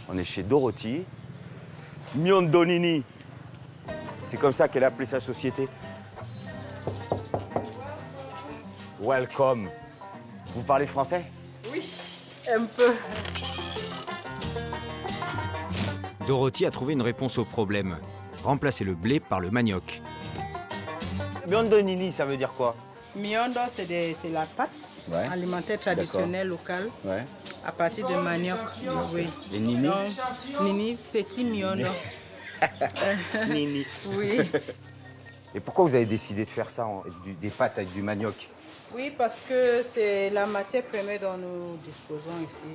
On est chez Dorothy. Miondonini. C'est comme ça qu'elle a appelé sa société. Welcome. Vous parlez français? Oui, un peu. Dorothy a trouvé une réponse au problème. Remplacer le blé par le manioc. Miondonini, ça veut dire quoi? Miondo, c'est la pâte alimentaire traditionnelle locale à partir de manioc. Oui. Et Nini? Nini, petit miondo. Nini. Oui. Et pourquoi vous avez décidé de faire ça, des pâtes avec du manioc? Oui, parce que c'est la matière première dont nous disposons ici.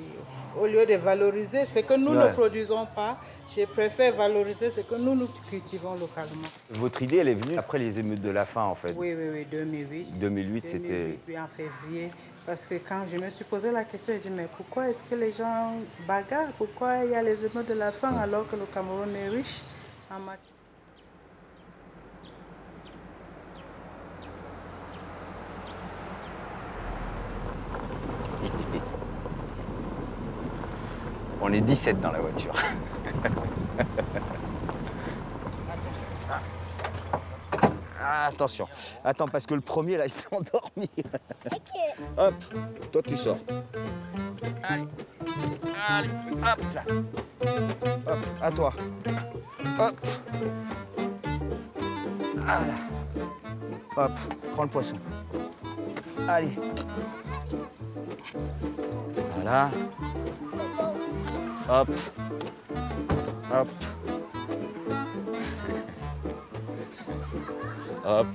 Au lieu de valoriser ce que nous ne produisons pas, je préfère valoriser ce que nous cultivons localement. Votre idée, elle est venue après les émeutes de la faim, en fait. Oui, 2008. 2008, c'était... Oui, en février. Parce que quand je me suis posé la question, j'ai dit, mais pourquoi est-ce que les gens bagarrent? Pourquoi il y a les émeutes de la faim alors que le Cameroun est riche en matière? On est 17 dans la voiture. Attention. Attends, parce que le premier, là, il s'est endormi. Hop, toi, tu sors. Allez, hop là. Hop, à toi. Hop. Voilà. Hop, prends le poisson. Allez. Voilà. Hop. Hop. Hop.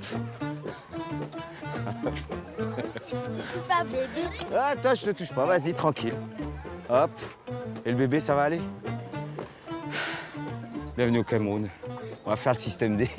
Je suis pas bébé. Attends, je te touche pas, vas-y, tranquille. Hop. Et le bébé, ça va aller? Bienvenue au Cameroun. On va faire le système D.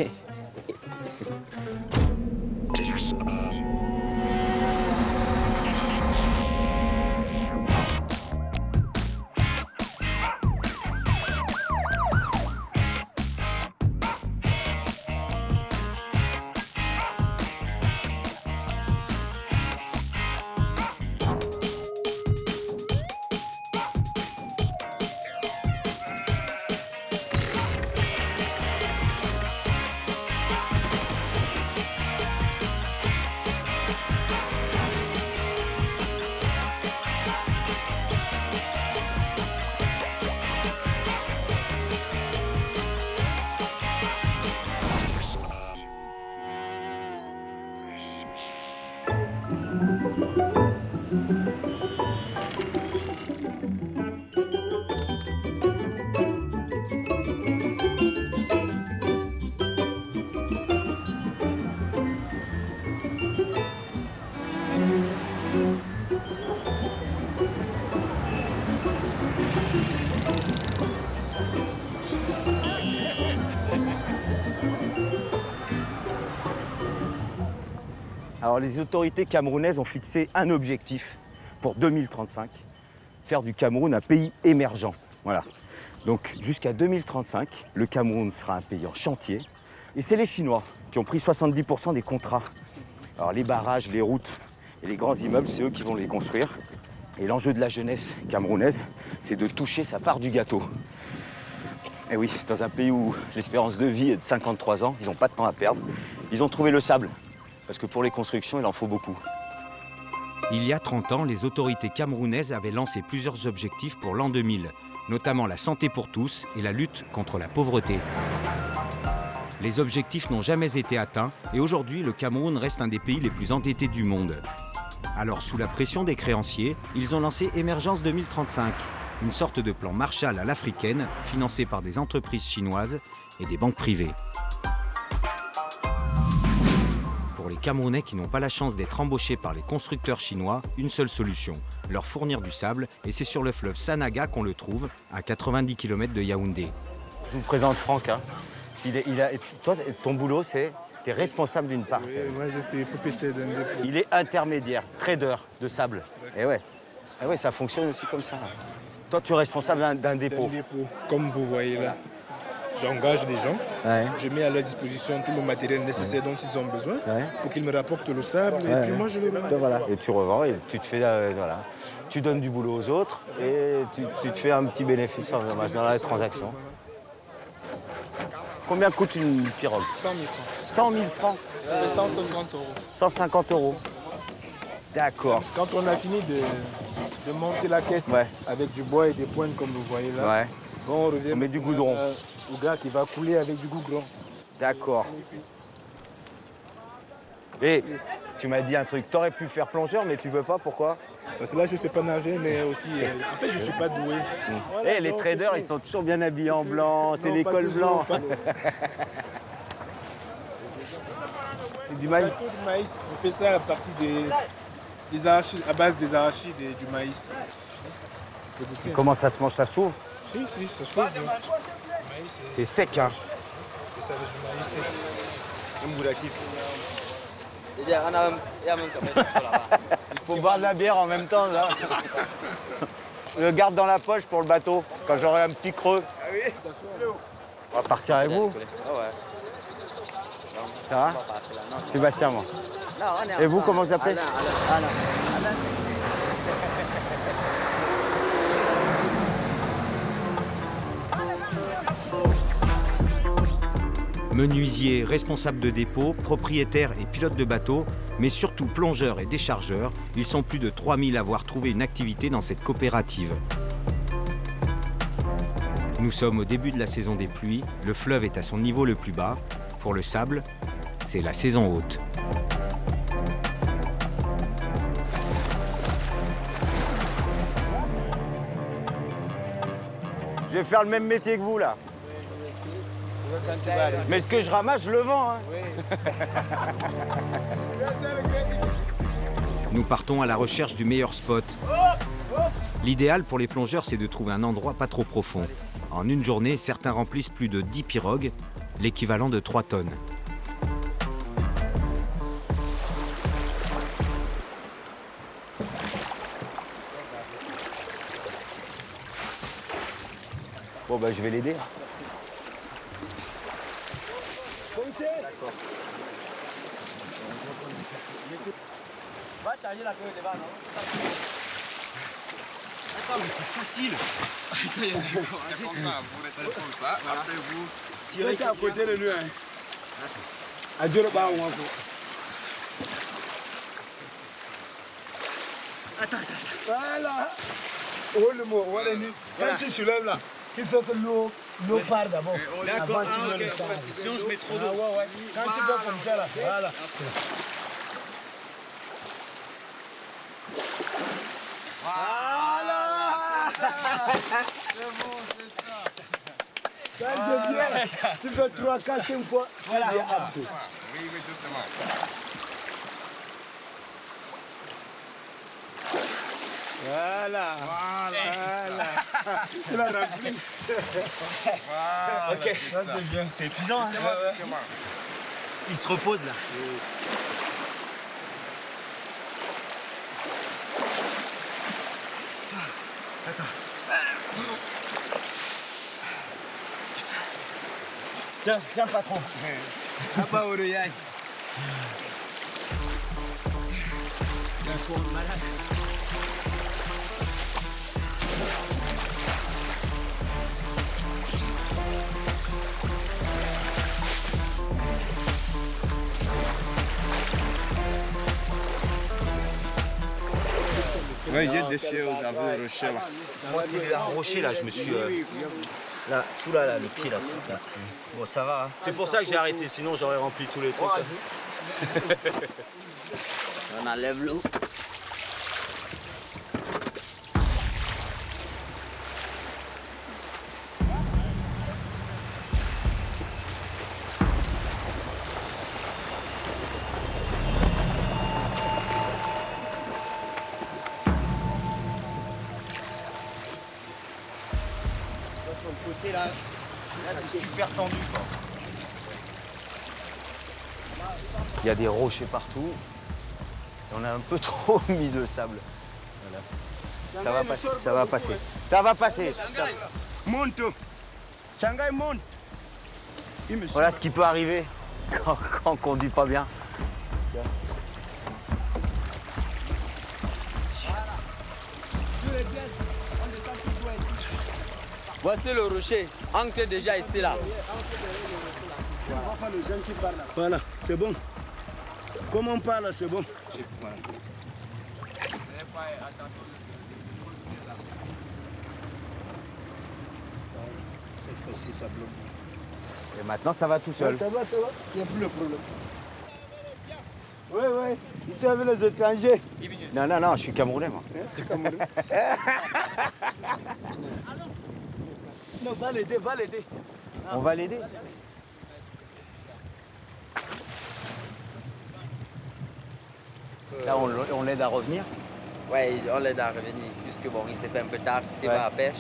Alors, les autorités camerounaises ont fixé un objectif pour 2035, faire du Cameroun un pays émergent. Voilà. Donc, jusqu'à 2035, le Cameroun sera un pays en chantier. Et c'est les Chinois qui ont pris 70% des contrats. Alors, les barrages, les routes et les grands immeubles, c'est eux qui vont les construire. Et l'enjeu de la jeunesse camerounaise, c'est de toucher sa part du gâteau. Et oui, dans un pays où l'espérance de vie est de 53 ans, ils n'ont pas de temps à perdre. Ils ont trouvé le sable. Parce que pour les constructions, il en faut beaucoup. Il y a 30 ans, les autorités camerounaises avaient lancé plusieurs objectifs pour l'an 2000, notamment la santé pour tous et la lutte contre la pauvreté. Les objectifs n'ont jamais été atteints et aujourd'hui, le Cameroun reste un des pays les plus endettés du monde. Alors, sous la pression des créanciers, ils ont lancé Émergence 2035, une sorte de plan Marshall à l'africaine, financé par des entreprises chinoises et des banques privées. Pour les Camerounais qui n'ont pas la chance d'être embauchés par les constructeurs chinois, une seule solution, leur fournir du sable, et c'est sur le fleuve Sanaga qu'on le trouve, à 90 km de Yaoundé. Je vous présente Franck. Hein. Toi, ton boulot, c'est tu es responsable d'une parcelle. Oui, moi, je suis propriétaire d'un dépôt. Il est intermédiaire, trader de sable. Et ouais. Et ouais, ça fonctionne aussi comme ça. Toi, tu es responsable d'un dépôt. D'un dépôt, comme vous voyez là. j'engage des gens, Ouais. je mets à leur disposition tout le matériel nécessaire dont ils ont besoin Ouais. pour qu'ils me rapportent le sable et puis moi je le revends. Voilà. Et tu revends et tu te fais, voilà. Tu donnes du boulot aux autres et tu te fais un petit bénéfice dans la transaction. Combien coûte une pirogue? 100 000 francs. 100 000 francs. 150 euros. 150 euros. D'accord. Quand on a fini de monter la caisse Ouais. avec du bois et des pointes comme vous voyez là, Ouais. bon, on revient On met du goudron. au gars qui va couler avec du goudron. D'accord. Et tu m'as dit un truc, t'aurais pu faire plongeur, mais tu peux pas, pourquoi? Parce que là, je ne sais pas nager, mais aussi, en fait, je ne suis pas doué. Voilà, Les donc, traders, aussi. ils sont toujours bien habillés en blanc, c'est Non, pas l'école toujours, blanc. pas- C'est du maïs. Plateau de maïs, on fait ça à partir des arachides, à base des arachides et du maïs. Tu peux goûter. Comment ça se mange? Ça s'ouvre? Si, ça se trouve. Le maïs, C'est sec, hein? c'est ça, avec du maïs sec. Faut boire de la bière en même temps, là. Je le garde dans la poche pour le bateau, quand j'aurai un petit creux. Ah oui, ça se trouve. On va partir avec vous? Ça va? Sébastien, moi. Et vous, comment vous appelez? Alain. Menuisiers, responsables de dépôt, propriétaires et pilotes de bateaux, mais surtout plongeurs et déchargeurs, ils sont plus de 3000 à avoir trouvé une activité dans cette coopérative. Nous sommes au début de la saison des pluies, le fleuve est à son niveau le plus bas. Pour le sable, c'est la saison haute. Je vais faire le même métier que vous, là. Mais ce que je ramasse, je le vends, hein. Nous partons à la recherche du meilleur spot. L'idéal pour les plongeurs, c'est de trouver un endroit pas trop profond. En une journée, certains remplissent plus de 10 pirogues, l'équivalent de 3 tonnes. Bon, bah, je vais l'aider. Attends, mais c'est facile. C'est comme ça, vous restez comme ça, après vous tirez à côté de lui. Adieu le bas, on Attends. Voilà. Oh le mot, voilà. Quand tu soulèves là, il faut que l'eau part d'abord. D'accord, ok. Sinon je mets trop d'eau. Ouais. Quand tu vas comme ça là, voilà. C'est bon, c'est ça. Quand je viens, tu fais 3, 4, 5 fois. Voilà. Oui, doucement. Voilà. Tu l'as rempli. Voilà. Ok, ça c'est bien. C'est épuisant, hein? C'est moi. Il se repose là. Tiens patron. Apa Oroyai. Malade. Oui, j'ai déchiré aux rochers là. Moi, c'est un rocher, là, je me suis... Là, tout là, le pied, là, tout là. Bon, ça va, hein. C'est pour ça que j'ai arrêté, sinon j'aurais rempli tous les trucs. On enlève l'eau. Sur le côté, là c'est super tendu, quoi. Il y a des rochers partout. Et on a un peu trop mis de sable. Voilà. Ça va passer, ça va passer. Ça va passer. Monte. Changai monte. Voilà ce qui peut arriver quand on ne conduit pas bien. Voici le rocher, ancré déjà ici là. Voilà, c'est bon. Comme on parle, c'est bon. Et maintenant, ça va tout seul. Ça va, il n'y a plus de problème. Oui, oui, ici avec les étrangers. Non, non, non, je suis Camerounais, moi. Tu es Camerounais. Non, va l'aider, va l'aider. On va l'aider. Là, on l'aide à revenir. Ouais, on l'aide à revenir, puisque bon, il s'est fait un peu tard, s'il va à la pêche,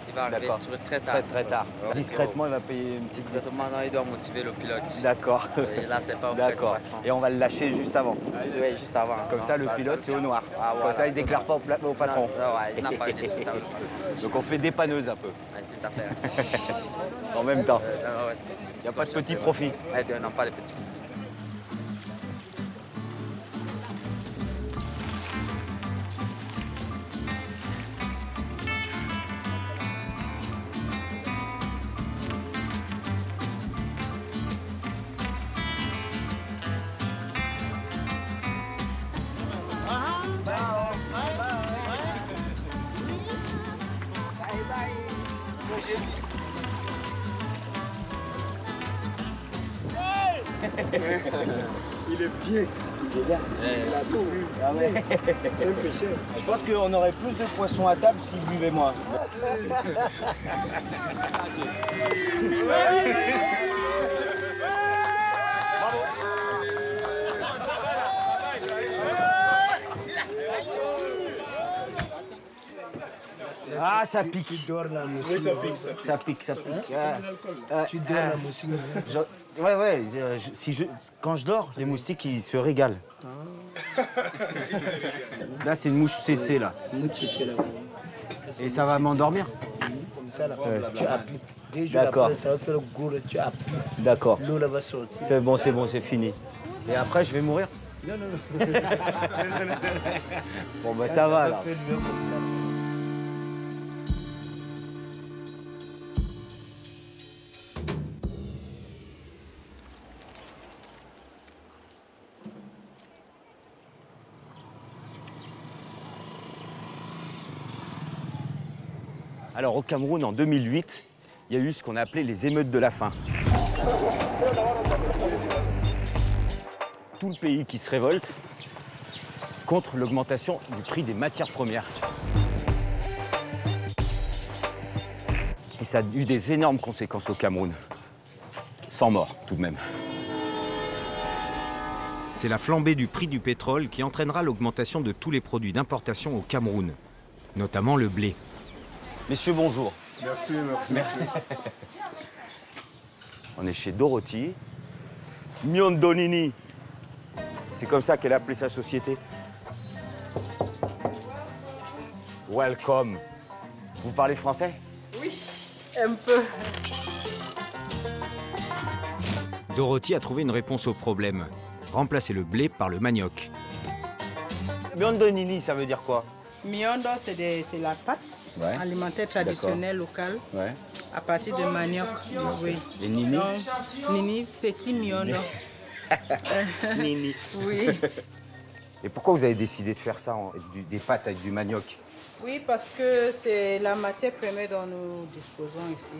il va arriver très tard. Très tard. Ouais. Discrètement, il va payer une petite... Discrètement, non, il doit motiver le pilote. D'accord. Et là, c'est pas au D'accord. Et on va le lâcher juste avant. Oui, juste avant. Comme ça, le pilote, c'est au noir. Ah, Comme voilà, ça, il ne déclare pas au patron. Non, ouais, il n'a pas idée. Donc on fait dépanneuse un peu. Ouais, tout à fait. En même temps. Ouais, Il n'y a pas de petit profit. Ouais, non, pas les petits profits. Il est bien. Il est bien. Il a tout. Ah ouais. C'est un pêcheur. Je pense qu'on aurait plus de poissons à table s'il buvait moins. Ah, ça pique. Tu dors la moussine. Oui, ça pique, ça pique. Ça pique, ça pique. Tu dors la moussine. Ouais, quand je dors, les moustiques, ils se régalent. Là, c'est une mouche tsetse, là. Et ça va m'endormir. Comme ça, là, tu appuies. 2 jours D'accord. après, ça va faire le goût, tu appuies. D'accord. L'eau, là, va sortir. C'est bon, c'est fini. Et après, je vais mourir. Non, non, non. Bon, bah ça va, alors. Fais-le comme ça. Alors, au Cameroun, en 2008, il y a eu ce qu'on a appelé les émeutes de la faim. Tout le pays qui se révolte contre l'augmentation du prix des matières premières. Et ça a eu des énormes conséquences au Cameroun. 100 morts, tout de même. C'est la flambée du prix du pétrole qui entraînera l'augmentation de tous les produits d'importation au Cameroun, notamment le blé. Messieurs, bonjour. Merci, merci. On est chez Dorothy. Miondonini. C'est comme ça qu'elle a appelé sa société. Welcome. Vous parlez français? Oui, un peu. Dorothy a trouvé une réponse au problème. Remplacer le blé par le manioc. Miondonini, ça veut dire quoi? Miondo, c'est la pâte alimentaire traditionnelle locale Ouais. à partir de manioc. Oui. Et Nini? Donc, Nini, petit miondo. Nini. Oui. Et pourquoi vous avez décidé de faire ça, des pâtes avec du manioc? Oui, parce que c'est la matière première dont nous disposons ici.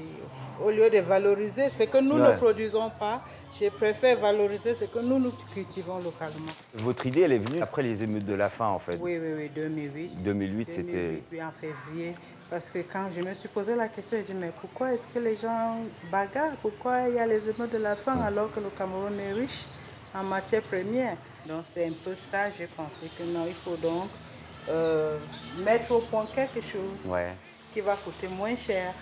Au lieu de valoriser ce que nous ne produisons pas, je préfère valoriser ce que nous cultivons localement. Votre idée, elle est venue après les émeutes de la faim, en fait. Oui, 2008. 2008, c'était... Oui, en février. Parce que quand je me suis posé la question, j'ai dit, mais pourquoi est-ce que les gens bagarrent? Pourquoi il y a les émeutes de la faim alors que le Cameroun est riche en matières premières? Donc c'est un peu ça, j'ai pensé que non, il faut donc mettre au point quelque chose qui va coûter moins cher,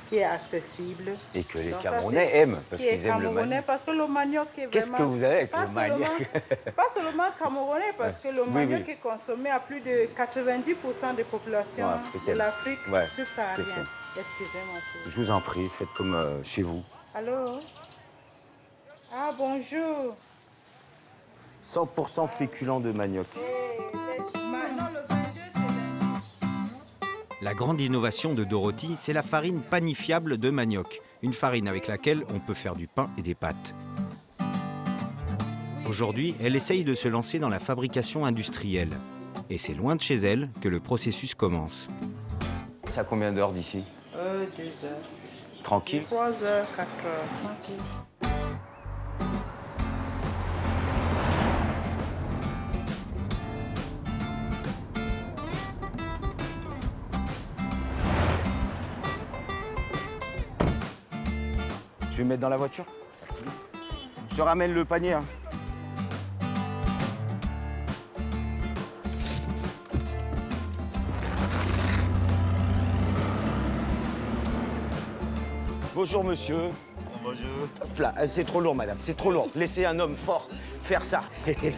qui est accessible. Et que les Donc Camerounais aiment, parce qu'ils aiment le manioc. Parce que le manioc est vraiment... Qu'est-ce que vous avez avec le manioc? Pas seulement camerounais, parce que le manioc est consommé à plus de 90% des populations de l'Afrique subsaharienne. Excusez-moi. Je vous en prie, faites comme chez vous. Allô? Ah, bonjour. 100% féculent de manioc. Maintenant, le 22, c'est lundi. La grande innovation de Dorothy, c'est la farine panifiable de manioc, une farine avec laquelle on peut faire du pain et des pâtes. Aujourd'hui, elle essaye de se lancer dans la fabrication industrielle. Et c'est loin de chez elle que le processus commence. C'est à combien d'heures d'ici? 2 heures. Tranquille? 3 heures, 4 heures, tranquille. Je vais me mettre dans la voiture. Je ramène le panier. Hein. Bonjour monsieur. Bonjour. Hop là, c'est trop lourd madame, c'est trop lourd. Laissez un homme fort faire ça. Il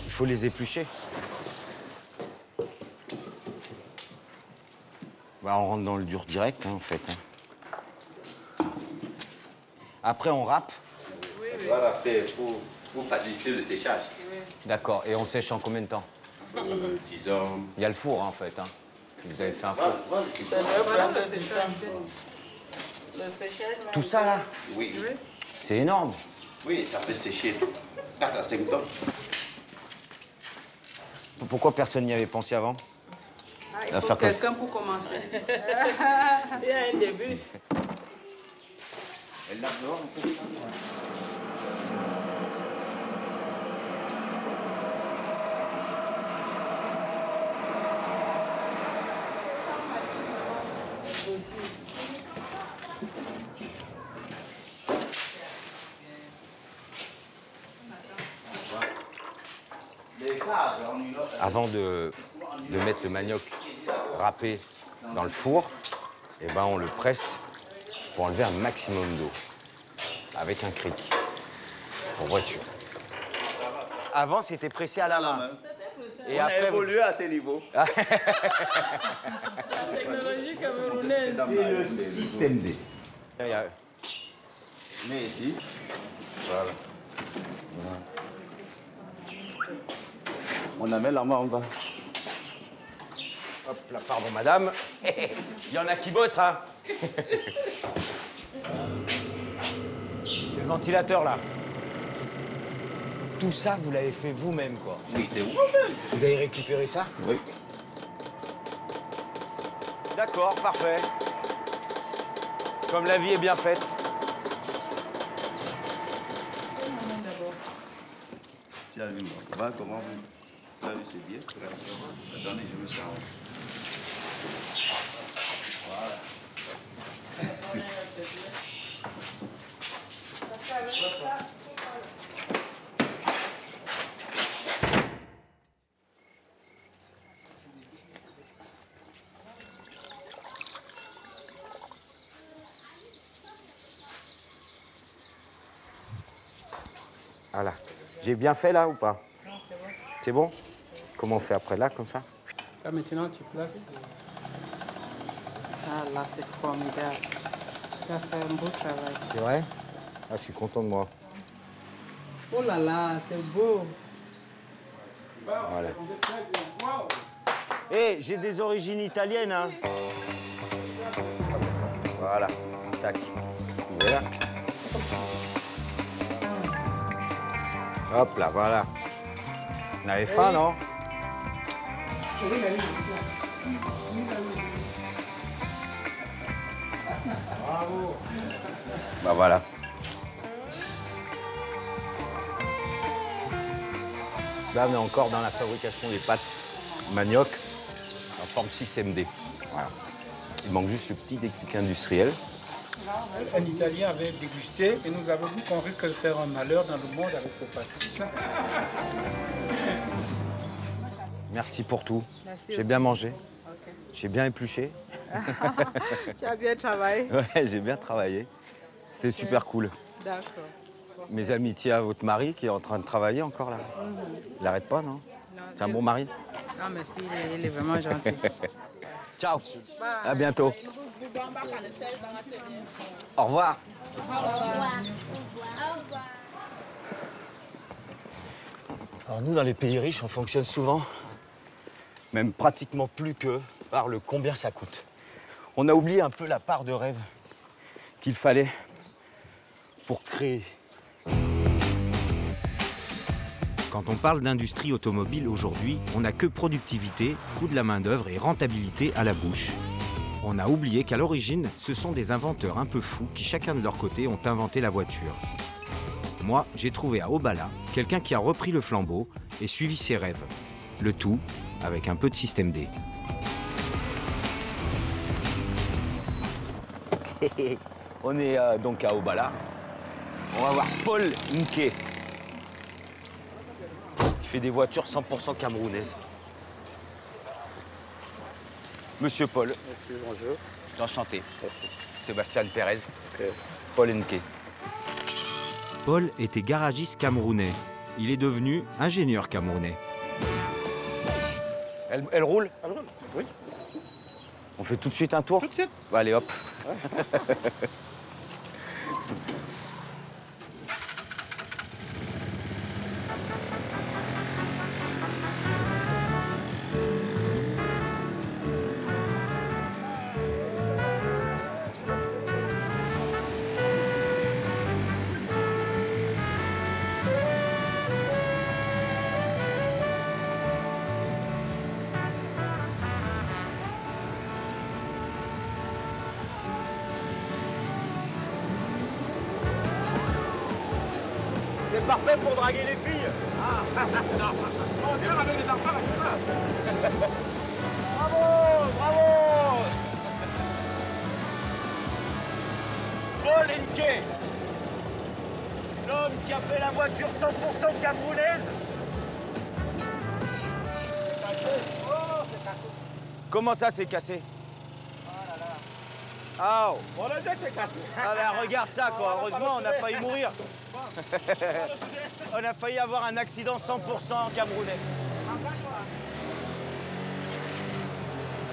faut les éplucher. Bah, on rentre dans le dur direct, hein, en fait. Hein. Après, on râpe. On va râper pour faciliter le séchage. D'accord. Et on sèche en combien de temps? Disons... Il y a le four, hein, en fait. Hein. Vous avez fait un four. Voilà le séchage. Le séchage. Tout ça, là? Oui. C'est énorme. Oui, ça peut sécher 4 à 5 tonnes. Pourquoi personne n'y avait pensé avant? Ah, il faut quelqu'un pour commencer. Il y a un début. Elle l'a dehors, on peut... Avant de mettre le manioc râpé dans le four, eh ben on le presse pour enlever un maximum d'eau avec un cric pour voiture. Avant, c'était pressé à la main. Et on après, a évolué à ces niveaux. La technologie camerounaise. C'est le système D. Mais ici, voilà. On la met la main en bas. Hop là, pardon madame. Il y en a qui bossent, hein. C'est le ventilateur, là. Tout ça, vous l'avez fait vous-même, quoi. Oui, c'est vous. Vous avez récupéré ça? Oui. D'accord, parfait. Comme la vie est bien faite. Tu as vu, voilà comment vous... Tu as vu, c'est bien. Attendez, je me sens. Voilà. Voilà. J'ai bien fait là ou pas? Non, c'est bon. C'est bon? Comment on fait après là, comme ça? Là, maintenant, tu places. Ah là, c'est formidable. Tu as fait un beau travail. C'est vrai? Ah, je suis content de moi. Oh là là, c'est beau. Voilà. Hé, j'ai des origines italiennes, hein. Voilà. Tac. Voilà. Hop là, voilà. On avait faim, non? Bravo. Bah voilà. Là, on est encore dans la fabrication des pâtes manioc en forme 6MD. Voilà. Il manque juste le petit déclic industriel. Un Italien avait dégusté et nous avons vu qu'on risque de faire un malheur dans le monde avec le pâtes. Merci pour tout. Merci J'ai aussi. bien mangé. Okay. J'ai bien épluché. Tu as bien travaillé. Ouais, j'ai bien travaillé. C'était super cool. D'accord. Mes amitiés à votre mari qui est en train de travailler encore là. Il n'arrête pas, non? C'est un bon mari? Ah, merci, il est vraiment gentil. Ciao. À bientôt. Au revoir. Alors nous, dans les pays riches, on fonctionne souvent, même pratiquement plus que par le combien ça coûte. On a oublié un peu la part de rêve qu'il fallait pour créer. Quand on parle d'industrie automobile aujourd'hui, on n'a que productivité, coût de la main-d'œuvre et rentabilité à la bouche. On a oublié qu'à l'origine, ce sont des inventeurs un peu fous qui, chacun de leur côté, ont inventé la voiture. Moi, j'ai trouvé à Obala quelqu'un qui a repris le flambeau et suivi ses rêves. Le tout avec un peu de système D. On est donc à Obala. On va voir Paul Nke, qui fait des voitures 100% camerounaises. Monsieur Paul. Merci, bonjour. Enchanté. Merci. Sébastien Pérez. Okay. Paul Nke. Paul était garagiste camerounais. Il est devenu ingénieur camerounais. Elle roule? Elle roule, oui. On fait tout de suite un tour? Tout de suite. Bah, allez, hop. C'est parfait pour draguer les filles. Ah. Non, on sert avec les enfants et tout ça. Bravo, bravo. Paul Nke, l'homme qui a fait la voiture 100% camerounaise. C'est cassé. Oh, c'est cassé. Comment ça, c'est cassé? Oh là là. Ah, oh. Bon, le jet, c'est cassé. Ah, ben, regarde ça, quoi. Heureusement, on a failli mourir. On a failli avoir un accident 100% camerounais.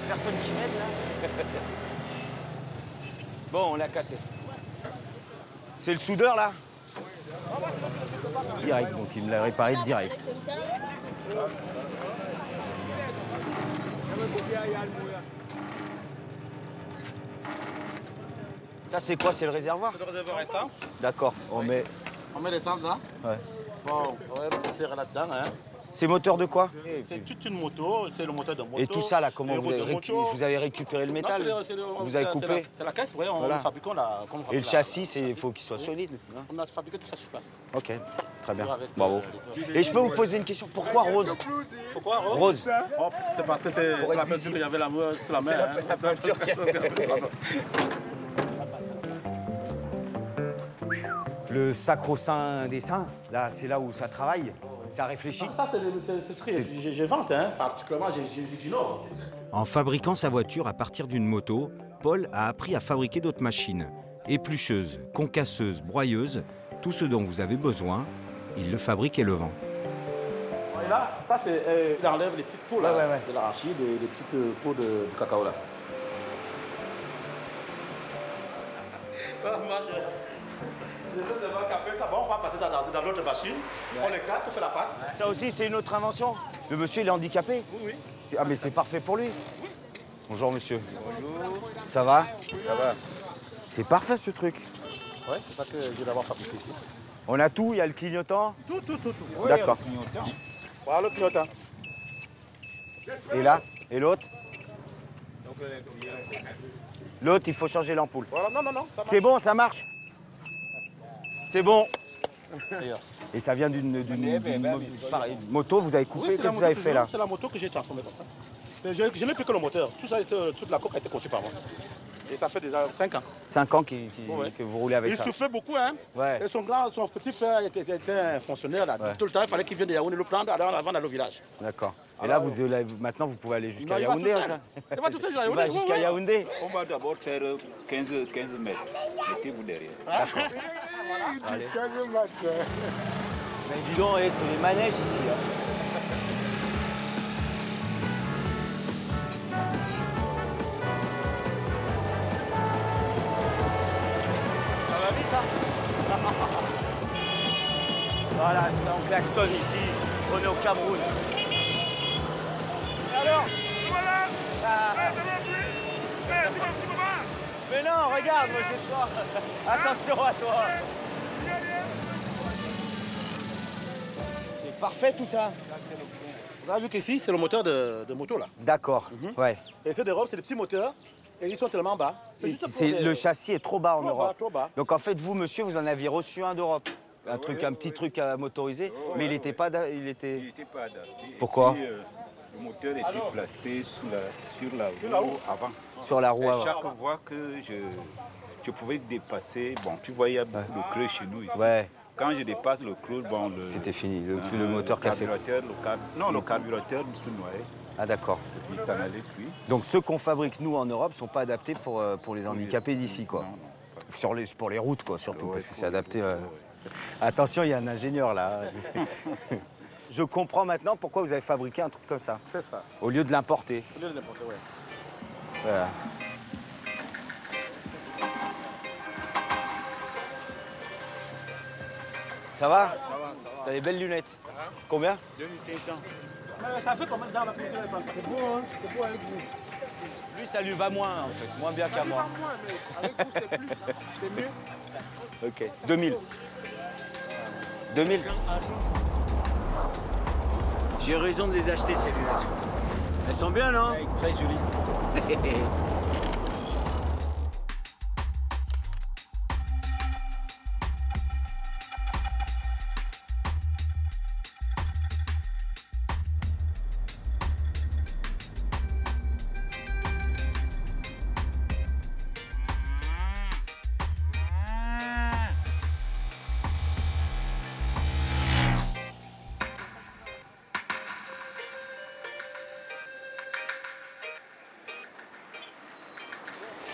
Personne qui m'aide, là. Bon, on l'a cassé. C'est le soudeur, là? Direct, donc il me l'a réparé direct. Ça, c'est quoi? C'est le réservoir? C'est le réservoir essence. D'accord, on met... On met l'essence là. Ouais. Bon, on va mettre là-dedans. Hein. C'est moteur de quoi? C'est toute une moto, c'est le moteur de moto. Et tout ça, là, comment vous avez récupéré le métal? Vous avez coupé? C'est la caisse, oui, on le fabrique. Et le châssis, il faut qu'il soit solide. On a fabriqué tout ça sur place. Ok, très bien, bravo. Et je peux vous poser une question, pourquoi rose? Pourquoi rose? Rose. Oh, c'est parce que c'est la peinture qu'il y avait sur la main. C'est la peinture qu'il y avait. Le sacro-saint des saints, là, c'est là où ça travaille, ça réfléchit. Ça, c'est ce que j'invente, hein. Particulièrement, j'innove. En fabriquant sa voiture à partir d'une moto, Paul a appris à fabriquer d'autres machines. Éplucheuses, concasseuses, broyeuses, tout ce dont vous avez besoin, il le fabrique et le vend. Et là, ça, c'est il enlève les petites peaux là, de l'arachide, les petites peaux de cacao là. Après ça, on va passer dans l'autre machine, on éclate, on fait la pâte. Ça aussi, c'est une autre invention. Le monsieur, il est handicapé? Oui, oui. Ah, mais c'est parfait pour lui. Oui. Bonjour, monsieur. Bonjour. Ça va? Ça va. C'est parfait, ce truc. Oui, c'est ça que je vais avoir fabriqué ici. On a tout, il y a le clignotant? Tout. Oui, d'accord. Voilà le clignotant. Et là? Et l'autre? L'autre, il faut changer l'ampoule. Voilà, non, c'est bon, ça marche? C'est bon. Et ça vient d'une moto, vous avez coupé, qu'est-ce que vous avez fait là? C'est la moto que j'ai transformée comme ça. Je n'ai plus que le moteur. Toute la coque a été conçue par moi. Et ça fait déjà 5 ans. 5 ans que vous roulez avec ça. Il souffrait beaucoup, hein. Ouais. Et son petit frère était un fonctionnaire là. Ouais. Tout le temps, il fallait qu'il vienne de Yaoundé le prendre avant d'aller au village. D'accord. Et là, maintenant, vous pouvez aller jusqu'à Yaoundé, ça? Il va tout seul jusqu'à Yaoundé. Il va jusqu'à Yaoundé. On va d'abord faire 15 mètres. Mettez-vous derrière. D'accord. Allez. 15 mètres. Mais dis donc, c'est les manèges ici. Hein. Voilà, on klaxonne ici. On est au Cameroun. Et alors? Voilà. Mais non, regarde, moi c'est toi. Attention à toi. C'est parfait tout ça. Vous avez vu qu'ici, c'est le moteur de moto là. D'accord, ouais. Et ceux d'Europe, c'est des petits moteurs. Et ils sont tellement bas. Le châssis est trop bas en Europe. Trop bas. Donc en fait, vous, monsieur, vous en aviez reçu un d'Europe. Un petit truc à motoriser, mais il n'était pas... Il était pas adapté. Pourquoi? Et puis, le moteur était placé sur la roue avant. Sur la roue avant. Chaque fois que je pouvais dépasser, bon, tu vois, il y a beaucoup de creux chez nous ici. Ouais. Quand je dépasse le creux, bon, c'était fini, le moteur cassé. Le carburateur se noyait. Ah d'accord. Et puis ça n'allait plus. Donc ceux qu'on fabrique nous en Europe ne sont pas adaptés pour les handicapés d'ici, quoi. Non. Pour les routes, quoi, surtout, parce que c'est adapté... Attention, il y a un ingénieur là. Je comprends maintenant pourquoi vous avez fabriqué un truc comme ça. C'est ça. Au lieu de l'importer. Au lieu de l'importer, oui. Voilà. Ça va? Ça va. T'as des belles lunettes. Combien? 2500. Ça fait combien de temps là? C'est beau, hein? C'est beau avec vous. Lui, ça lui va moins, en fait. Moins bien qu'à moi. Moins, mais avec vous, c'est plus. C'est mieux. Ok. 2000. 2000. J'ai raison de les acheter, ces lunettes. Elles sont bien, non? Ouais, très jolies.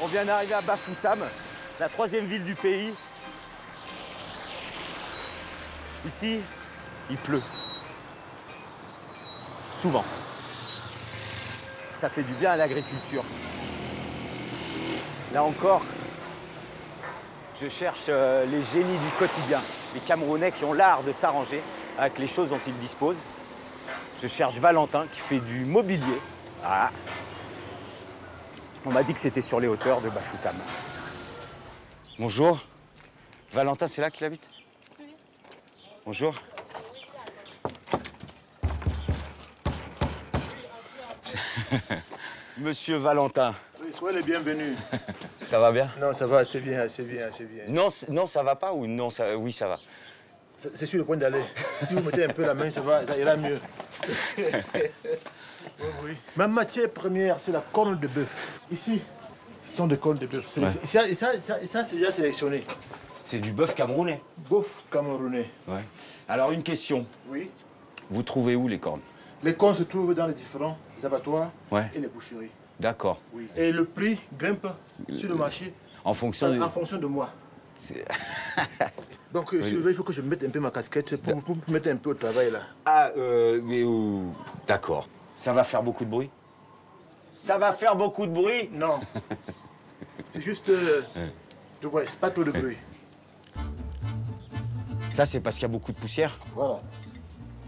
On vient d'arriver à Bafoussam, la 3e ville du pays. Ici, il pleut. Souvent. Ça fait du bien à l'agriculture. Là encore, je cherche les génies du quotidien, les Camerounais qui ont l'art de s'arranger avec les choses dont ils disposent. Je cherche Valentin qui fait du mobilier. Ah. On m'a dit que c'était sur les hauteurs de Bafoussam. Bonjour. Valentin, c'est là qu'il habite? Oui. Bonjour. Monsieur Valentin. Oui, soyez les bienvenus. Ça va bien? Non, ça va assez bien, assez bien, assez bien. Non, ça va pas ou non, ça... Oui, ça va. C'est sur le point d'aller. Si vous mettez un peu la main, ça ira mieux. Oui. Ma matière première, c'est la corne de bœuf. Ici, ce sont des cornes de bœuf. Ouais. Ça, c'est déjà sélectionné. C'est du bœuf camerounais. Bœuf camerounais. Ouais. Alors, une question. Oui. Vous trouvez où les cornes? Les cornes se trouvent dans les différents abattoirs et les boucheries. D'accord. Oui. Et le prix grimpe sur le marché en fonction de moi. Donc, il faut que je mette un peu ma casquette pour me mettre un peu au travail, là. Ah, mais... D'accord. Ça va faire beaucoup de bruit? Ça va faire beaucoup de bruit? Non. C'est juste... ouais, c'est pas trop de bruit. Ça, c'est parce qu'il y a beaucoup de poussière? Voilà.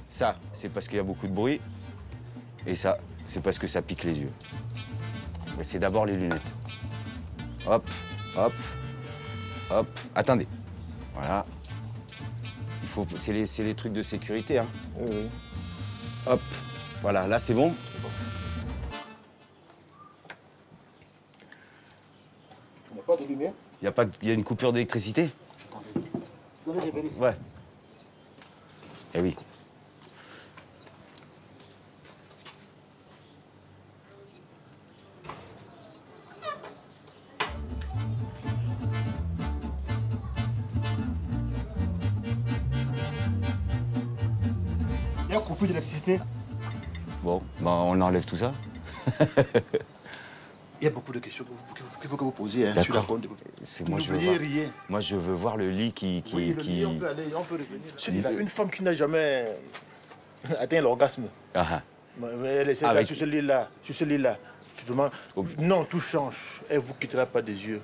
Ça, c'est parce qu'il y a beaucoup de bruit. Et ça, c'est parce que ça pique les yeux. Mais c'est d'abord les lunettes. Hop, hop, hop. Attendez. Voilà. C'est les trucs de sécurité, hein. Oui. Hop. Voilà, là, c'est bon. Il n'y a pas de lumière? Il y a une coupure d'électricité? Ouais. Eh oui. Il y a une coupure d'électricité. Bon, bah on enlève tout ça. Il y a beaucoup de questions qu'il faut que vous posiez hein, sur la corne de bœuf. Moi, je veux voir le lit qui... Oui, le lit, on peut aller, on peut revenir. Celui-là, une femme qui n'a jamais atteint l'orgasme. Mais elle essaie ça sur ce lit-là, non, tout change. Elle ne vous quittera pas des yeux.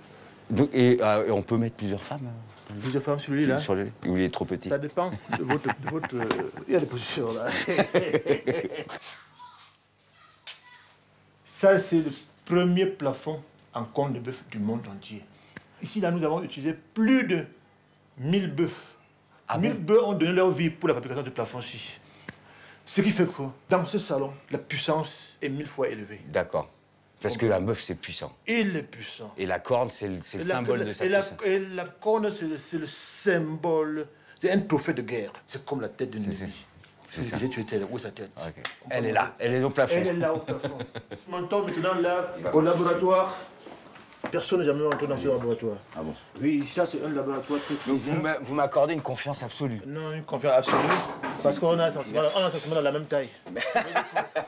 Donc, et on peut mettre plusieurs femmes? Plusieurs femmes sur le lit, là. Sur le lit. Ou il est trop petit? Ça dépend de votre... Il y a des positions, là. Ça, c'est le premier plafond en corne de bœuf du monde entier. Ici, là, nous avons utilisé plus de 1000 bœufs. 1000 bœufs ont donné leur vie pour la fabrication du plafond-ci. Ce qui fait que dans ce salon, la puissance est 1000 fois élevée. D'accord. Parce que un bœuf, c'est puissant. Il est puissant. Et la corne, c'est le symbole de sa puissance. Et la corne, c'est le symbole d'un trophée de guerre. C'est comme la tête d'une ennemi. C'est ça. Tu étais là, où est sa tête? Okay. Elle est là, elle est au plafond. Elle est là au plafond. Montons maintenant là, au laboratoire. Personne n'a jamais entré dans ce laboratoire. Ah bon? Oui, ça c'est un laboratoire très spécial. Donc vous m'accordez une confiance absolue? Non, une confiance absolue. Parce qu'on a sensiblement dans la même taille.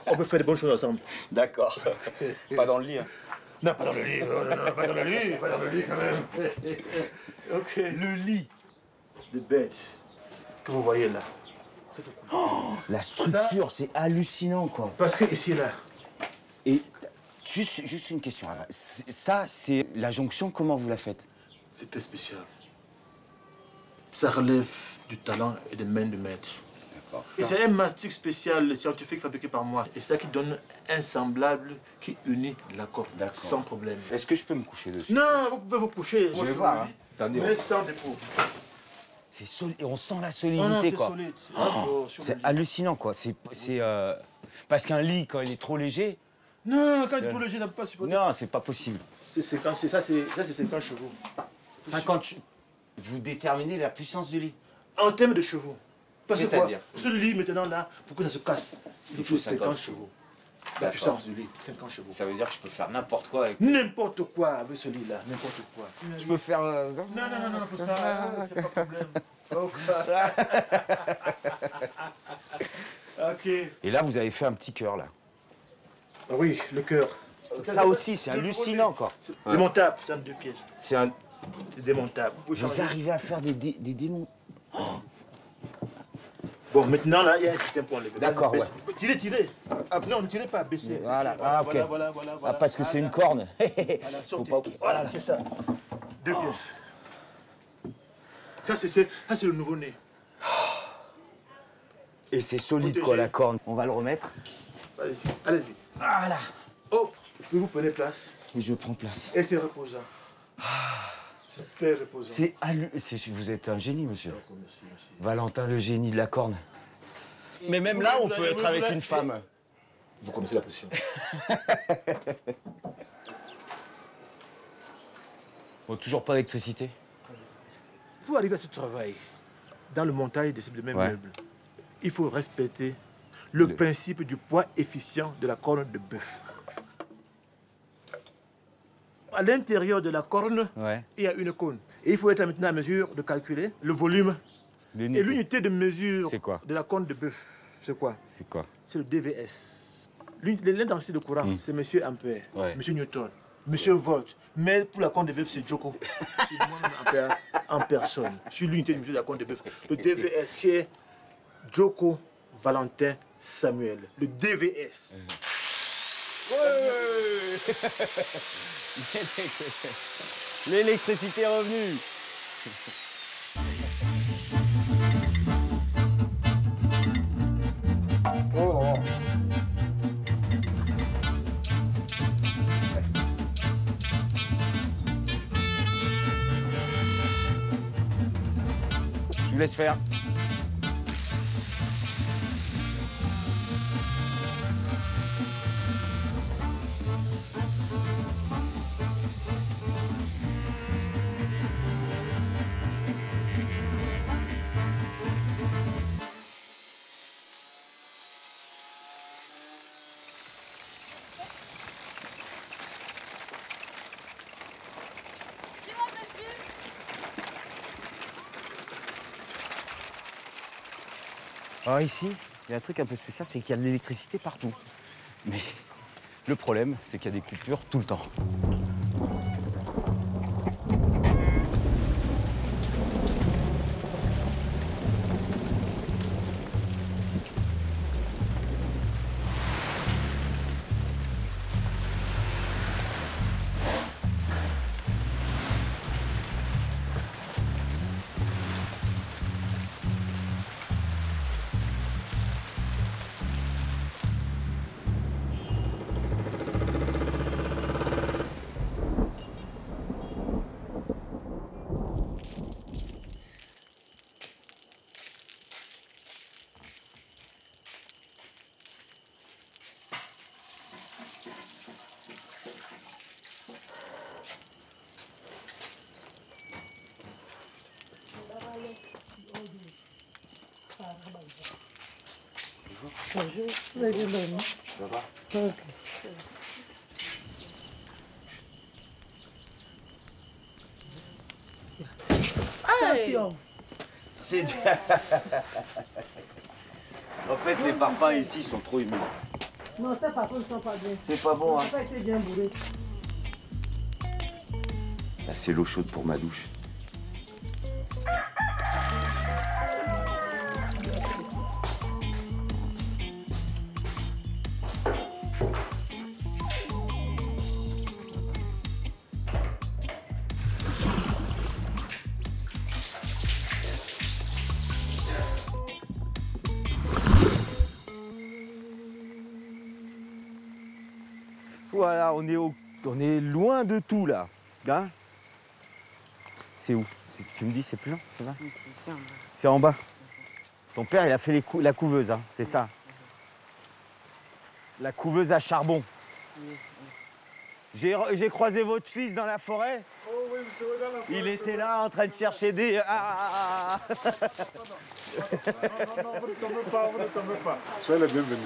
On peut faire des bonnes choses ensemble. D'accord. Pas dans le lit, hein? Non, pas dans le lit. Non, pas dans le lit. Pas dans le lit quand même. Ok. Le lit de bête que vous voyez là. Oh, la structure, c'est hallucinant, quoi. Parce que ici, là. Et juste une question. Ça, c'est la jonction, comment vous la faites? C'est très spécial. Ça relève du talent et des mains de maître. D'accord. Et c'est un mastic spécial scientifique fabriqué par moi. Et c'est ça qui donne un semblable qui unit la corde. Sans problème. Est-ce que je peux me coucher dessus? Non, vous pouvez vous coucher. Je vais voir, hein. Attendez. Mais sans dépôt. C'est solide, et on sent la solidité, quoi. Solide. C'est hallucinant, quoi. Parce qu'un lit, quand il est trop léger... Non, quand il est trop léger, il n'a pas supporté. Non, c'est pas possible. Ça, c'est 50 chevaux. 50 chevaux. Vous déterminez la puissance du lit? En termes de chevaux. C'est-à-dire? Ce lit, maintenant, là, pour que ça se casse, il faut 50 chevaux. La puissance du lit, 50 chevaux. Ça veut dire que je peux faire n'importe quoi avec... N'importe quoi avec ce lit-là, n'importe quoi. Je peux faire... Non, pour ça, c'est pas problème. Ok. Et là, vous avez fait un petit cœur, là. Oui, le cœur. Ça aussi, c'est hallucinant, quoi. Démontable, c'est en 2 pièces. C'est démontable. Vous arrivez à faire des démons... Bon, maintenant, là, il y a un système pour enlever. D'accord, ouais. Tirez. Non, ne tirez pas, baissez. Voilà, ok. Voilà. Ah, parce que c'est une corne. Voilà, c'est ça. 2 pièces. Ça, c'est le nouveau-né. Et c'est solide, quoi, la corne. On va le remettre. Allez-y. Voilà. Oh, vous prenez place. Et je prends place. Et c'est reposant. C'est très reposant. Vous êtes un génie, monsieur. Merci. Valentin, le génie de la corne. Mais même là, on peut être avec une femme. Vous connaissez la position. Bon, toujours pas d'électricité? Pour arriver à ce travail, dans le montage de ces mêmes meubles, il faut respecter le principe du poids efficient de la corne de bœuf. À l'intérieur de la corne, il y a une cône. Et il faut être maintenant à mesure de calculer le volume. Et l'unité de mesure de la corne de bœuf, c'est quoi? C'est le DVS. L'intensité de courant, c'est monsieur Ampère, monsieur Newton, monsieur Volt. Mais pour la corne de bœuf, c'est Joko. C'est moi-même en personne. Sur l'unité de mesure de la corne de bœuf. Le DVS, c'est Joko Valentin Samuel. Le DVS. L'électricité est revenue. Je vous laisse faire. Alors ici, il y a un truc un peu spécial, c'est qu'il y a de l'électricité partout. Mais le problème, c'est qu'il y a des coupures tout le temps. Bonjour, vous avez bien dormi? Ça va? Ok. Attention. C'est du... En fait, les parpaings ici sont trop humides. Non, ces parpaings ne sont pas bien. C'est pas bon, hein? Ça n'a pas été bien bourré. Là, c'est l'eau chaude pour ma douche. Voilà, on est loin de tout là. Hein? C'est où? Tu me dis c'est plus loin, c'est là? Oui, c'est en bas. C'est en bas. Ton père, il a fait la couveuse, hein, c'est ça? La couveuse à charbon. Oui. J'ai croisé votre fils dans la forêt. Oh oui, monsieur, dans la forêt. Il était là en train de chercher des... Non, vous ne tombez pas. Soyez les bienvenus.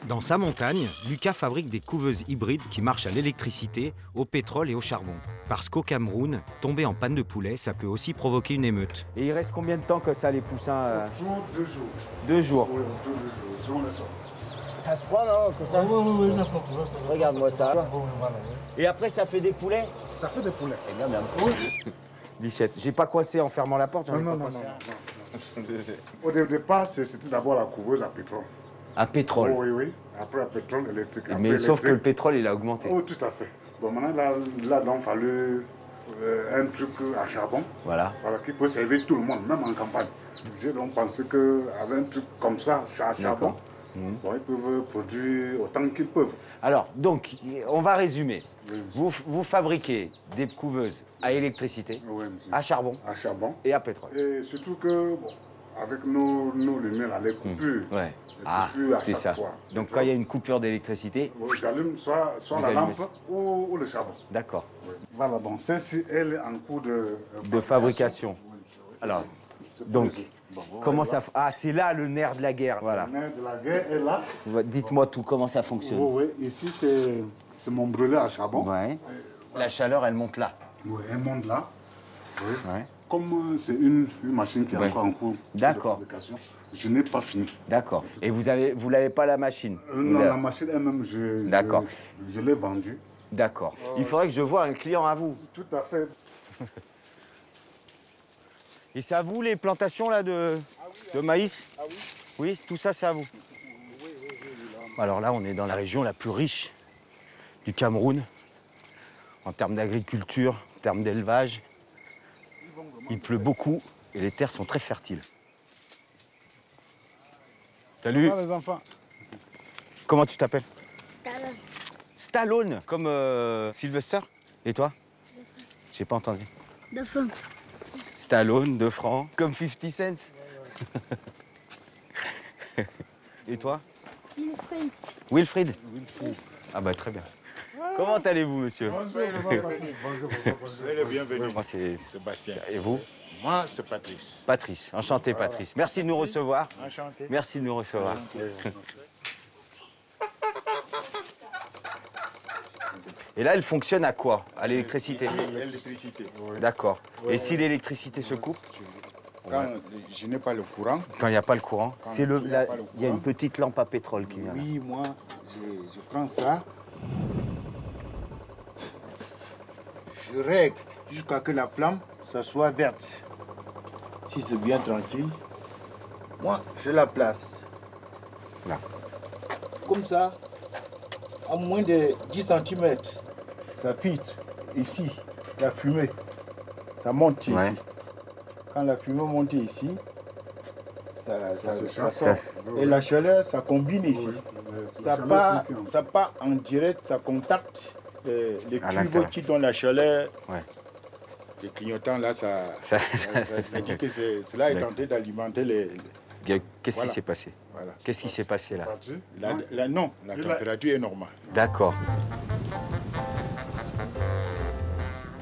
Dans sa montagne, Lucas fabrique des couveuses hybrides qui marchent à l'électricité, au pétrole et au charbon. Parce qu'au Cameroun, tomber en panne de poulet, ça peut aussi provoquer une émeute. Et il reste combien de temps que ça, les poussins? Autour 2 jours. 2 jours. Oui, autour de 2 jours. Sinon, on les sort. Ça se prend, non, que ça? Oui, n'importe quoi. Regarde-moi ça. Voilà, oui. Et après, ça fait des poulets? Ça fait des poulets. Eh bien, merde. Oui. Bichette, j'ai pas coincé en fermant la porte. Non. Au départ, c'était d'abord la couveuse à pétrole. À pétrole? Oh, oui. Après, à pétrole électrique. Mais après, sauf que le pétrole, il a augmenté. Oh, tout à fait. Bon, maintenant, là, il a fallu un truc à charbon. Voilà, qui peut servir tout le monde, même en campagne. J'ai donc pensé qu'avec un truc comme ça, à charbon, bon, ils peuvent produire autant qu'ils peuvent. Alors, donc, on va résumer. Oui, vous fabriquez des couveuses à électricité, oui, à charbon et à pétrole. Et surtout que, bon, avec nos lumières, là, les coupures, Ouais. les coupures à c'est chaque ça. fois. Donc, quand il y a une coupure d'électricité, j'allume soit la allumez. lampe ou le charbon. d'accord, Oui. Voilà, bon, celle-ci, elle est en cours de fabrication. Alors, C'est donc, pour les- bon, comment voilà. ça... Ah, c'est là le nerf de la guerre, voilà. Le nerf de la guerre est là. Dites-moi tout, comment ça fonctionne. Oui, ici, c'est mon brûlé à charbon. Ouais. La chaleur, elle monte là. Oui, elle monte là. Oui. Ouais. Comme c'est une machine qui est encore en cours de fabrication, je n'ai pas fini. D'accord. Et vous l'avez pas la machine? Non, la machine elle-même, je l'ai vendue. D'accord. Il faudrait que je voie un client à vous. Tout à fait. Et c'est à vous les plantations là de maïs? Ah oui. Oui, tout ça c'est à vous. Alors là, on est dans la région la plus riche du Cameroun en termes d'agriculture, en termes d'élevage. Il pleut beaucoup et les terres sont très fertiles. Salut. Bonjour les enfants. Comment tu t'appelles? Stallone. Stallone, comme Sylvester. Et toi? J'ai pas entendu. De francs. Stallone, 2 francs, comme 50 cents. Et toi? Wilfried. Wilfried. Ah bah très bien. Comment allez-vous, monsieur? Bonjour. Soyez le bienvenu. Moi, c'est Sébastien. Et vous? Moi, c'est Patrice. Patrice. Enchanté, Patrice. Merci de nous recevoir. Enchanté. Merci de nous recevoir. Et là, elle fonctionne à quoi? À l'électricité? L'électricité. D'accord. Et si l'électricité se coupe? Quand je n'ai pas le courant. Quand il n'y a pas le courant? Quand C'est il y a pas le il y a une courant. petite lampe à pétrole qui vient là. Oui, moi, je prends ça. Je règle jusqu'à que la flamme ça soit verte. Si c'est bien tranquille, moi, je la place. Là. Comme ça, à moins de 10 cm, ça filtre ici, la fumée. Ça monte Ouais. ici. Quand la fumée monte ici, ça sort. Ça- Et la chaleur, ça combine ici. Ça part en direct, ça contacte les À tubes l'intérieur. qui donnent la chaleur. Ouais. Les clignotants, là, ça dit que cela est D'accord. tenté d'alimenter les... Qu'est-ce Voilà. qui s'est passé? Voilà. Qu'est-ce qui s'est passé là? Non, la température est normale. D'accord.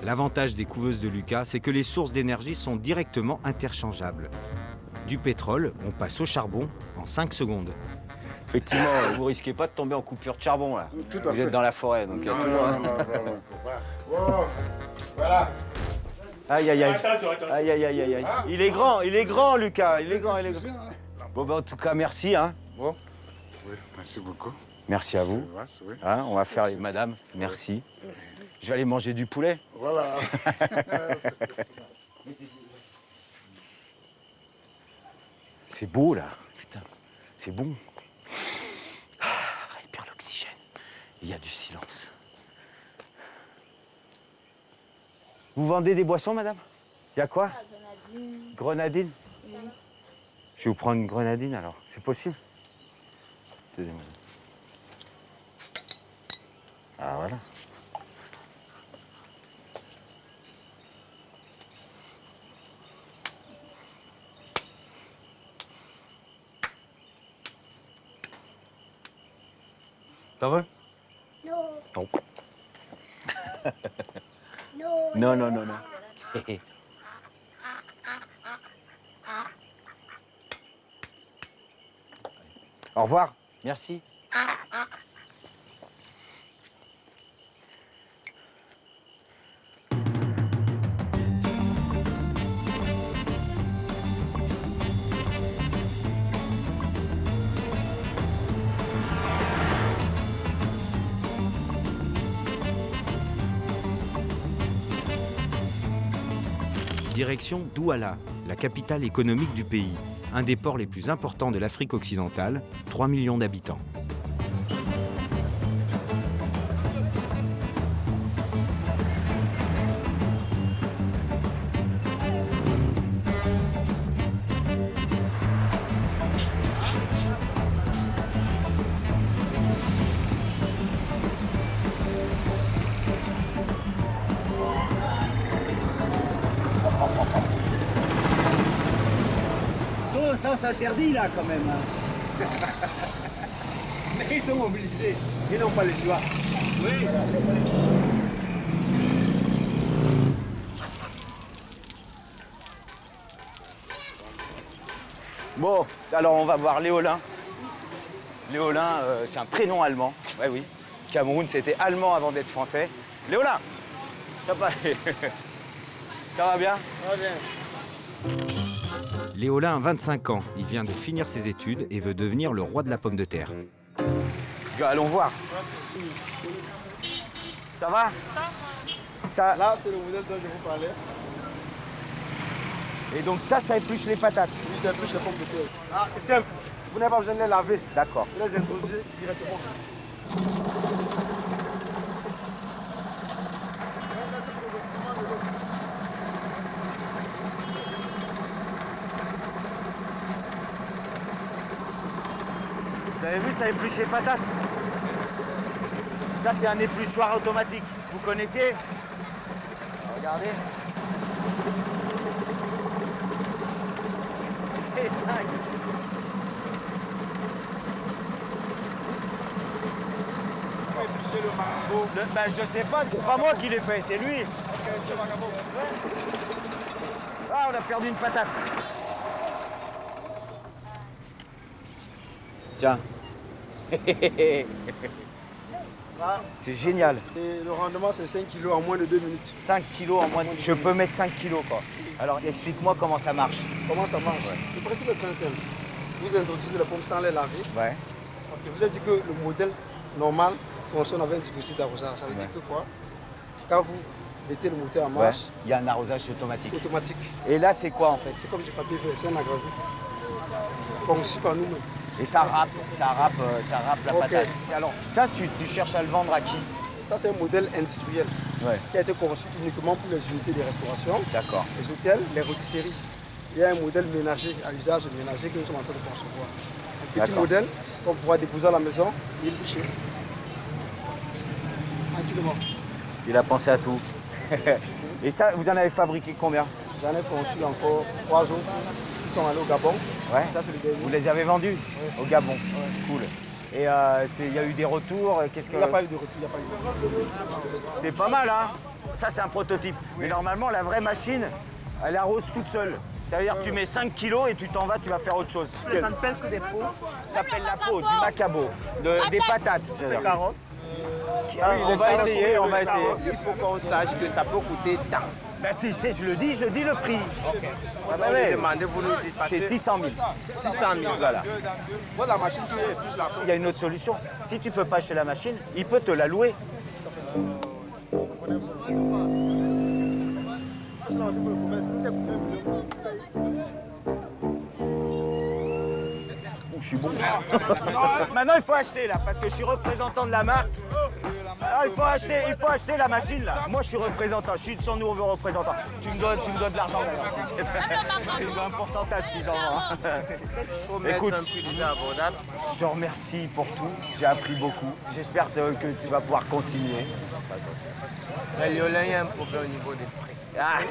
L'avantage des couveuses de Lucas, c'est que les sources d'énergie sont directement interchangeables. Du pétrole, on passe au charbon en 5 secondes. Effectivement, vous risquez pas de tomber en coupure de charbon là. Tout à Vous fait. êtes dans la forêt, donc il y a toujours... Bon, voilà. Aïe, aïe, aïe. Attention, attention. Aïe, aïe, aïe, aïe, aïe. Il est grand, Lucas. Il est grand. Bon, ben, en tout cas, merci. Hein. Bon. Oui, merci beaucoup. Merci à vous. Oui. Hein, on va faire les madame. Merci. Je vais aller manger du poulet. Voilà. C'est beau, là. Putain, c'est bon. Ah, respire l'oxygène. Il y a du silence. Vous vendez des boissons, madame? Il y a quoi? Grenadine. Grenadine? Oui. Je vais vous prendre une grenadine, alors. C'est possible? Tenez, madame. Ah, voilà. Ça va? Non. Non. Non. Non. Au revoir. Merci. Direction Douala, la capitale économique du pays, un des ports les plus importants de l'Afrique occidentale, 3 millions d'habitants. Sens interdit là quand même. Mais ils sont mobilisés. Ils n'ont pas le choix. Oui. Bon, alors on va voir Léolin. Léolin, c'est un prénom allemand. Ouais, oui. Cameroun, c'était allemand avant d'être français. Léolin, ça va Ça va bien? Ça va bien. Léolin a 25 ans, il vient de finir ses études et veut devenir le roi de la pomme de terre. Allons voir. Ça va? Ça. Là, c'est le modèle dont je vous parlais. Et donc ça épluche les patates? Oui, ça épluche les pommes de terre. Ah, c'est simple. Vous n'avez pas besoin de les laver. D'accord. Vous les introduisez directement. Vous avez vu, ça épluche les patates. Ça, c'est un épluchoir automatique. Vous connaissiez? Alors, regardez. C'est dingue. Éplucher le margot. Je sais pas, c'est pas moi qui l'ai fait, c'est lui. Ah, on a perdu une patate. Tiens. C'est génial. Et le rendement, c'est 5 kg en moins de 2 minutes. 5 kg en moins de... Je peux mettre 5 kg, quoi. Alors, explique-moi comment ça marche. Comment ça marche? Le principe est très simple. Vous introduisez les pommes sans les laver. Ouais. Je vous ai dit que le modèle normal fonctionne avec un dispositif d'arrosage. Ça veut dire que quoi? Quand vous mettez le moteur en marche... Il y a un arrosage automatique. Automatique. Et là, c'est quoi, en fait? C'est comme du papier vert, c'est un agressif. Conçu par nous-mêmes. Et ça râpe la patate. Alors, ça, tu cherches à le vendre à qui? Ça, c'est un modèle industriel qui a été conçu uniquement pour les unités de restauration, les hôtels, les rôtisseries. Il y a un modèle ménager, à usage ménager, que nous sommes en train de concevoir. Un petit modèle qu'on pourra déposer à la maison et éplucher. Tranquillement. Il a pensé à tout. Et ça, vous en avez fabriqué combien? J'en ai conçu encore 3 autres qui sont allés au Gabon. Ouais. Ça, c'est le dernier. Vous les avez vendus au Gabon? Cool. Et il y a eu des retours? Il n'y a pas eu de retour. C'est pas mal, hein? Ça, c'est un prototype. Mais normalement, la vraie machine, elle arrose toute seule. Ça veut dire que tu mets 5 kilos et tu t'en vas, tu vas faire autre chose. Ça ne pèle que des pots. Ça s'appelle la peau, du macabo, des patates. Des carottes. On va essayer, on va essayer. Il faut qu'on sache que ça peut coûter tant. Ben si, je le dis le prix. Ok. Ah ben ouais. Vous nous dites. C'est 600 000. 600 000. Voilà. La machine qui est plus la. Il y a une autre solution. Si tu peux pas acheter la machine, il peut te la louer. Je suis bon. Maintenant, il faut acheter là, parce que je suis représentant de la marque. Ah, il faut acheter la machine là. Moi, je suis représentant, je suis son nouveau représentant. Tu me dois de l'argent d'ailleurs. Tu me dois un pourcentage si j'en vends. Écoute, un prix déjà abordable. Je te remercie pour tout. J'ai appris beaucoup. J'espère que tu vas pouvoir continuer. Mais Léolin, il y a un problème au niveau des prix.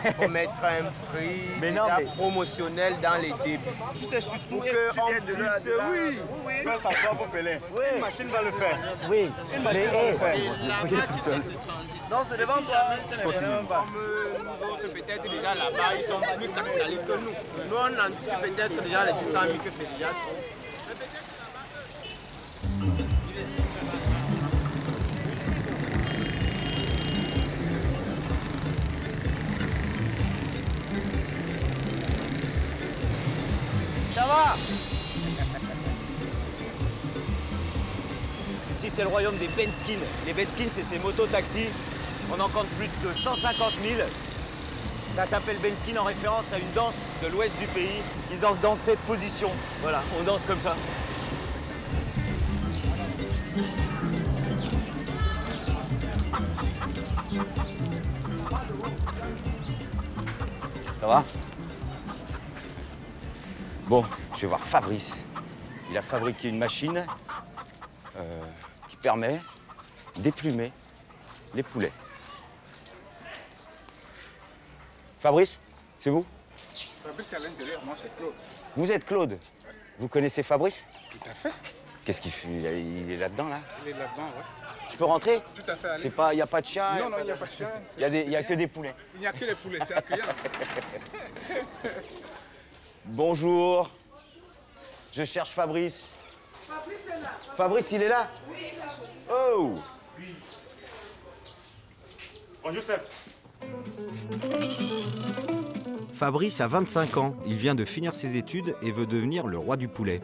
Il faut mettre un prix promotionnel dans les débuts. Tu sais, surtout pour qu'on puisse... Oui. Ça va pour Pelé. Une machine va le faire. Oui. Une machine va le faire. Vous voyez tout seul. Non, c'est devant toi. Je continue. Comme nous autres, peut-être déjà là-bas, ils sont plus capitalistes que nous. Nous, on anticipe peut-être déjà les 600 000 que c'est déjà. Ça va? Ici, c'est le royaume des Benskin. Les Benskin, c'est ces motos-taxis. On en compte plus de 150 000. Ça s'appelle Benskin en référence à une danse de l'ouest du pays. Ils dansent dans cette position. Voilà, on danse comme ça. Ça va? Bon, je vais voir Fabrice. Il a fabriqué une machine qui permet d'éplumer les poulets. Fabrice, c'est vous? Fabrice, c'est à l'intérieur, moi c'est Claude. Vous êtes Claude? Vous connaissez Fabrice? Tout à fait. Qu'est-ce qu'il fait? Il est là-dedans, là? Il est là-dedans, ouais. Je peux rentrer? Tout à fait, allez. Il n'y a pas de chien? Non, il n'y a pas de chien. Il n'y a que des poulets. Il n'y a que les poulets, c'est accueillant. Bonjour. Je cherche Fabrice. Fabrice est là. Fabrice, il est là? Oui, il est là. Oh! Oui. Bonjour, Seb. Fabrice a 25 ans. Il vient de finir ses études et veut devenir le roi du poulet.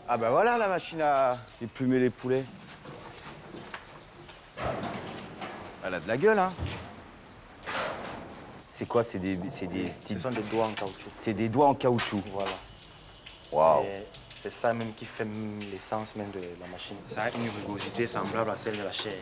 Ah ben voilà la machine à éplumer les poulets. Elle a de la gueule, hein. C'est quoi? C'est des petits... Ce sont des doigts en caoutchouc. C'est des doigts en caoutchouc. Voilà. Waouh. C'est ça même qui fait l'essence même de la machine. Ça a une rugosité semblable à celle de la chair.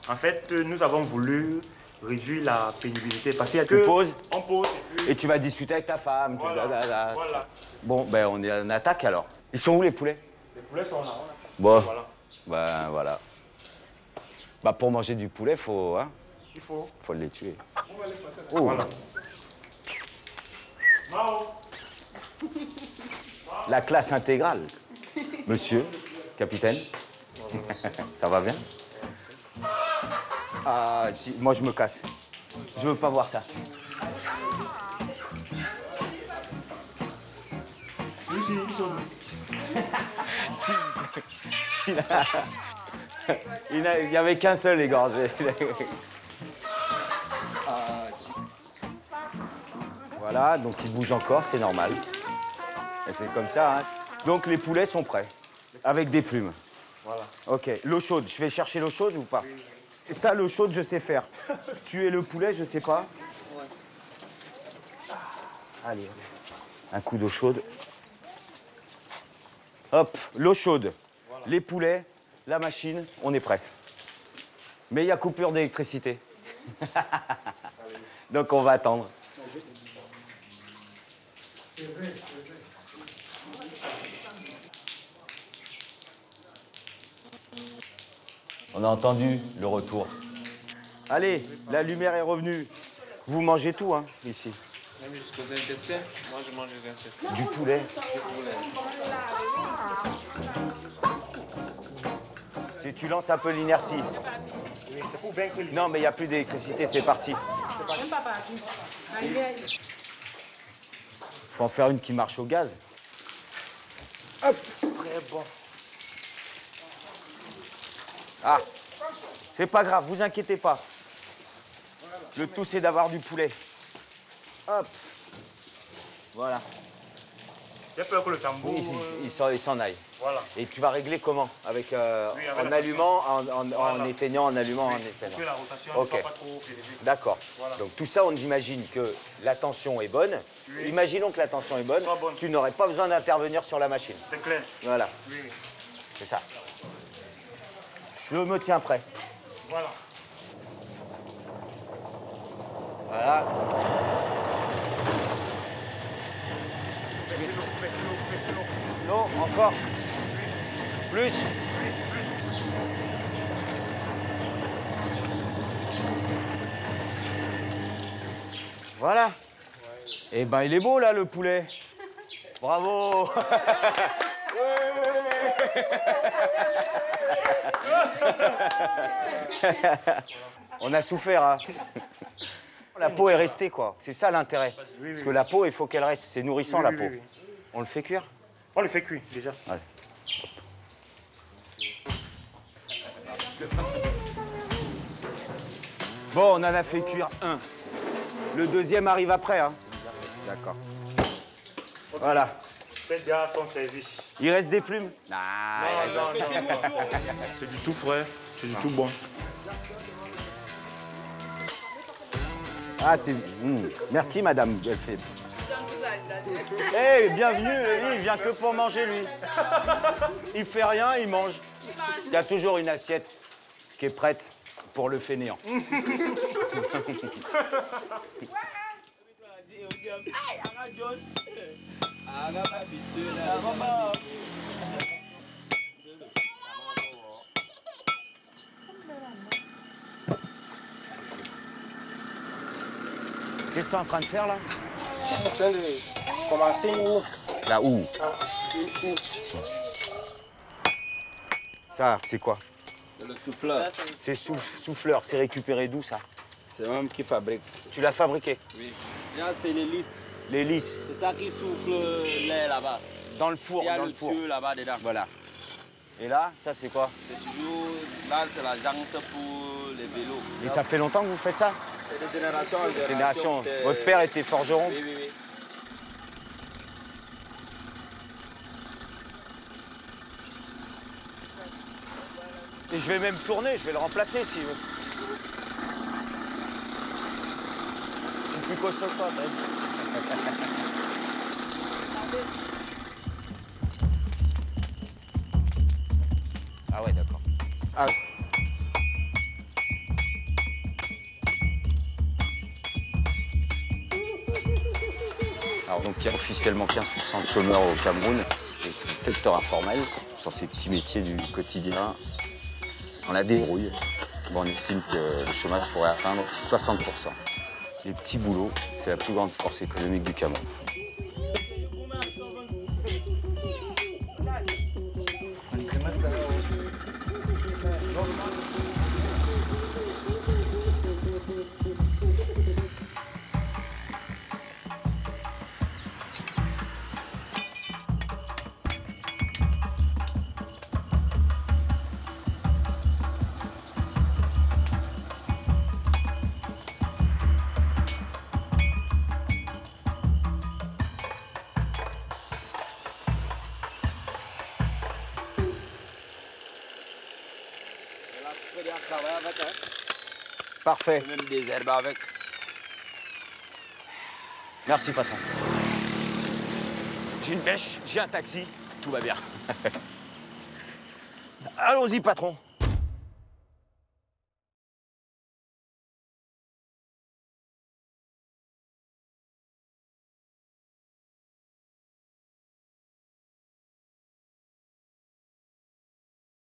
En fait, nous avons voulu réduire la pénibilité parce qu'il y a que... Tu poses. On pose et tu vas discuter avec ta femme. Voilà. Voilà. Bon, ben on est en attaque alors. Ils sont où les poulets? Les poulets sont là. Bon. Voilà. Ben voilà. Bah pour manger du poulet, faut... Hein, il faut les tuer. On va les passer là. Oh. Voilà. La classe intégrale. Monsieur, capitaine, ça va bien? Ah, moi je me casse. Je veux pas voir ça. Il n'y avait qu'un seul égorgé. Voilà, donc il bouge encore, c'est normal. Et c'est comme ça, hein. Donc les poulets sont prêts, avec des plumes. Voilà. Ok, l'eau chaude, je vais chercher l'eau chaude ou pas? Oui. Ça, l'eau chaude, je sais faire. Tuer le poulet, je sais pas. Ouais. Allez, un coup d'eau chaude. Hop, l'eau chaude, voilà. Les poulets, la machine, on est prêt. Mais il y a coupure d'électricité. Donc on va attendre. C'est vrai, c'est vrai. On a entendu le retour. Allez, la lumière est revenue. Vous mangez tout, hein, ici. Même jusqu'aux intestins, moi je mange les intestins. Du poulet. Si tu lances un peu l'inertie. Oui, c'est pour vaincre l'inertie. Non, mais il n'y a plus d'électricité, c'est parti. Même pas parti. Arrivé. Faut en faire une qui marche au gaz. Hop, très bon. Ah, c'est pas grave, vous inquiétez pas. Le tout, c'est d'avoir du poulet. Hop. Voilà. J'ai peur que le tambour... Il s'en aille. Voilà. Et tu vas régler comment? Avec, avec en allumant, en éteignant, en allumant, en éteignant. Pour que la rotation ne soit pas trop élevée. D'accord. Voilà. Donc tout ça, on imagine que la tension est bonne. Oui. Imaginons que la tension est bonne. Tu n'aurais pas besoin d'intervenir sur la machine. C'est clair. Voilà. Oui. C'est ça. Je me tiens prêt. Voilà. Voilà. Non, encore. Plus. Voilà. Eh ben, il est beau, là, le poulet. Bravo. On a souffert, hein. La peau est restée, quoi. C'est ça l'intérêt. Parce que la peau, il faut qu'elle reste. C'est nourrissant, la peau. On le fait cuire? On le fait cuire, déjà. Allez. Bon, on en a fait cuire un. Le deuxième arrive après, hein. D'accord. Voilà. Ces gars sont servis. Il reste des plumes? Non. C'est du tout frais, c'est du tout bon. Ah, c'est... Merci, madame. Elle fait... Hey, bienvenue, lui, il vient que pour manger, lui. Il fait rien, il mange. Il y a toujours une assiette qui est prête pour le fainéant. Qu'est-ce que tu es en train de faire, là? Je suis en train de commencer une houe. La houe. Ça, c'est quoi? C'est le souffleur. C'est souffleur. C'est récupéré d'où, ça? C'est moi qui fabrique. Tu l'as fabriqué? Oui. Là, c'est l'hélice. L'hélice. C'est ça qui souffle l'air là-bas. Dans le four, il y a dans le four. là-bas dedans. Voilà. Et là, ça, c'est quoi? C'est toujours... Là, c'est la jante pour les vélos. Et ça fait longtemps que vous faites ça? C'est de génération en génération. Votre père était forgeron? Oui, oui, oui. Et je vais même tourner, je vais le remplacer s'il veut. Je suis plus costaud que toi, Ben. Ah ouais, d'accord. Ah. Alors donc il y a officiellement 15% de chômeurs au Cameroun, et c'est le secteur informel, sur ces petits métiers du quotidien. On la débrouille. Bon, on estime que le chômage pourrait atteindre 60%. Les petits boulots, c'est la plus grande force économique du Cameroun. Parfait. Même des herbes avec. Merci, patron. J'ai une bêche, j'ai un taxi, tout va bien. Allons-y, patron.